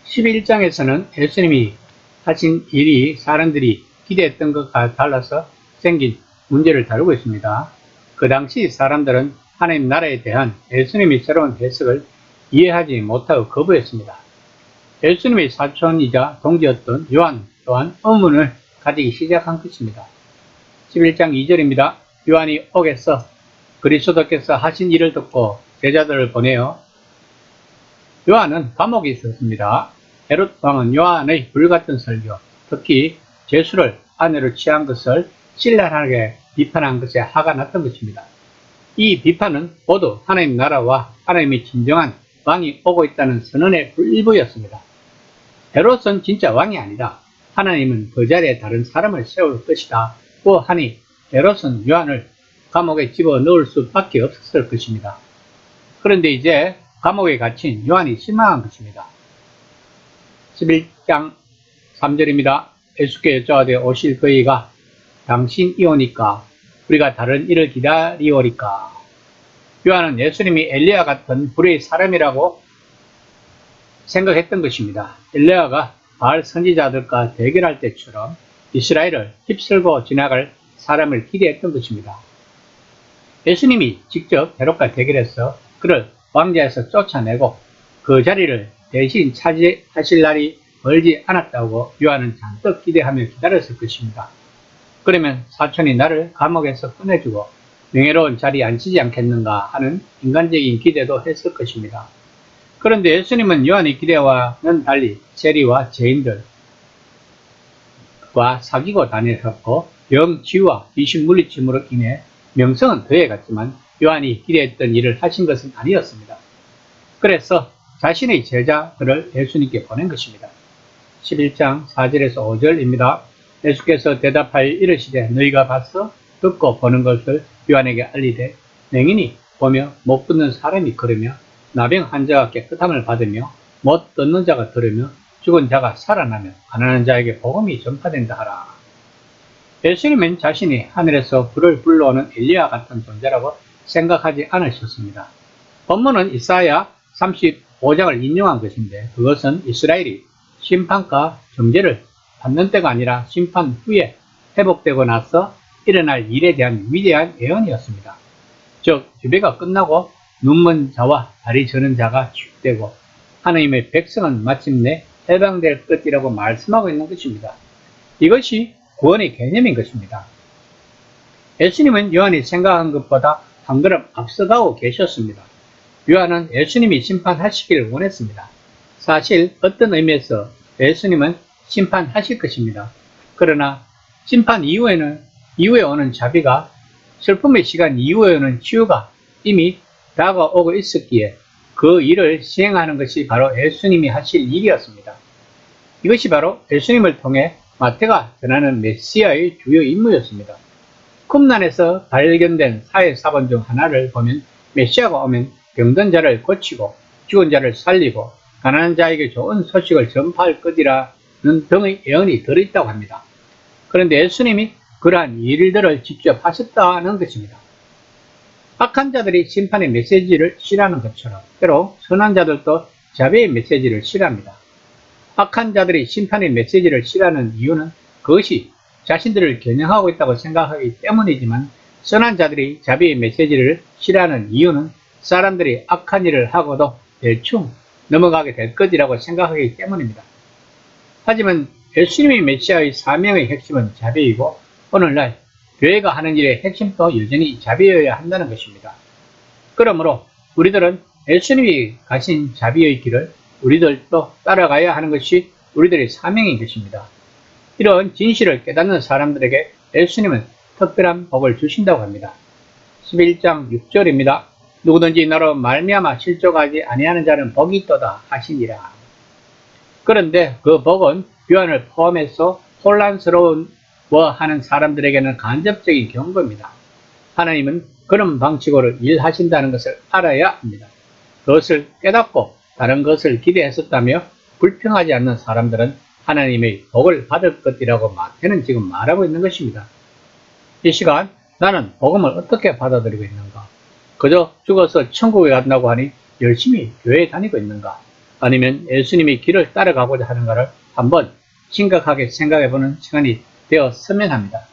11장에서는 예수님이 하신 일이 사람들이 기대했던 것과 달라서 생긴 문제를 다루고 있습니다. 그 당시 사람들은 하나님 나라에 대한 예수님의 새로운 해석을 이해하지 못하고 거부했습니다. 예수님의 사촌이자 동지였던 요한 또한 의문을 가지기 시작한 것입니다. 11장 2절입니다. 요한이 옥에서 그리스도께서 하신 일을 듣고 제자들을 보내어 요한은 감옥에 있었습니다. 헤롯 왕은 요한의 불같은 설교, 특히 제수를 아내로 취한 것을 신랄하게 비판한 것에 화가 났던 것입니다. 이 비판은 모두 하나님 나라와 하나님의 진정한 왕이 오고 있다는 선언의 일부였습니다. 헤롯은 진짜 왕이 아니다. 하나님은 그 자리에 다른 사람을 세울 것이다. 고 하니 헤롯은 요한을 감옥에 집어넣을 수밖에 없었을 것입니다. 그런데 이제 감옥에 갇힌 요한이 실망한 것입니다. 11장 3절입니다. 예수께 여쭤하되 오실 그이가 당신이 오니까 우리가 다른 일을 기다리오리까. 요한은 예수님이 엘리야 같은 불의 사람이라고 생각했던 것입니다. 엘리야가 바알 선지자들과 대결할 때처럼 이스라엘을 휩쓸고 지나갈 사람을 기대했던 것입니다. 예수님이 직접 헤롯과 대결해서 그를 왕좌에서 쫓아내고 그 자리를 대신 차지하실 날이 멀지 않았다고 요한은 잔뜩 기대하며 기다렸을 것입니다. 그러면 사촌이 나를 감옥에서 꺼내주고 명예로운 자리에 앉히지 않겠는가 하는 인간적인 기대도 했을 것입니다. 그런데 예수님은 요한의 기대와는 달리 세리와 죄인들과 사귀고 다녔었고 병치유와 귀신 물리침으로 인해 명성은 더해갔지만 요한이 기대했던 일을 하신 것은 아니었습니다. 그래서 자신의 제자들을 예수님께 보낸 것입니다. 11장 4절에서 5절입니다. 예수께서 대답하여 이르시되 너희가 봐서 듣고 보는 것을 요한에게 알리되 맹인이 보며 못 붙는 사람이 걸으며 나병 환자가 깨끗함을 받으며 못 듣는 자가 들으며 죽은 자가 살아나며 가난한 자에게 복음이 전파된다 하라. 예수님은 자신이 하늘에서 불을 불러오는 엘리야 같은 존재라고 생각하지 않으셨습니다. 본문은 이사야 35장을 인용한 것인데 그것은 이스라엘이 심판과 정죄를 받는 때가 아니라 심판 후에 회복되고 나서 일어날 일에 대한 위대한 예언이었습니다. 즉 예배가 끝나고 눈먼 자와 다리 저는 자가 치유되고 하나님의 백성은 마침내 해방될 것이라고 말씀하고 있는 것입니다. 이것이 구원의 개념인 것입니다. 예수님은 요한이 생각한 것보다 한 걸음 앞서가고 계셨습니다. 요한은 예수님이 심판하시기를 원했습니다. 사실 어떤 의미에서 예수님은 심판하실 것입니다. 그러나 심판 이후에 오는 자비가 슬픔의 시간 이후에 오는 치유가 이미 다가오고 있었기에 그 일을 시행하는 것이 바로 예수님이 하실 일이었습니다. 이것이 바로 예수님을 통해 마태가 전하는 메시아의 주요 임무였습니다. 쿰난에서 발견된 사회사본 중 하나를 보면 메시아가 오면 병든 자를 고치고 죽은 자를 살리고 가난한 자에게 좋은 소식을 전파할 것이라는 등의 예언이 들어있다고 합니다. 그런데 예수님이 그러한 일들을 직접 하셨다는 것입니다. 악한 자들이 심판의 메시지를 싫어하는 것처럼 때로 선한 자들도 자비의 메시지를 싫어합니다. 악한 자들이 심판의 메시지를 싫어하는 이유는 그것이 자신들을 겨냥하고 있다고 생각하기 때문이지만 선한 자들이 자비의 메시지를 싫어하는 이유는 사람들이 악한 일을 하고도 대충 넘어가게 될 것이라고 생각하기 때문입니다. 하지만 예수님의 메시아의 사명의 핵심은 자비이고 오늘날 교회가 하는 일의 핵심도 여전히 자비여야 한다는 것입니다. 그러므로 우리들은 예수님이 가신 자비의 길을 우리들도 따라가야 하는 것이 우리들의 사명인 것입니다. 이런 진실을 깨닫는 사람들에게 예수님은 특별한 복을 주신다고 합니다. 11장 6절입니다. 누구든지 나로 말미암아 실족하지 아니하는 자는 복이 있도다 하시니라. 그런데 그 복은 요한을 포함해서 혼란스러워하는 사람들에게는 간접적인 경고입니다. 하나님은 그런 방식으로 일하신다는 것을 알아야 합니다. 그것을 깨닫고 다른 것을 기대했었다며 불평하지 않는 사람들은 하나님의 복을 받을 것이라고 마태는 지금 말하고 있는 것입니다. 이 시간 나는 복음을 어떻게 받아들이고 있는가? 그저 죽어서 천국에 간다고 하니 열심히 교회에 다니고 있는가? 아니면 예수님의 길을 따라가고자 하는가를 한번 심각하게 생각해보는 시간이 되었으면 합니다.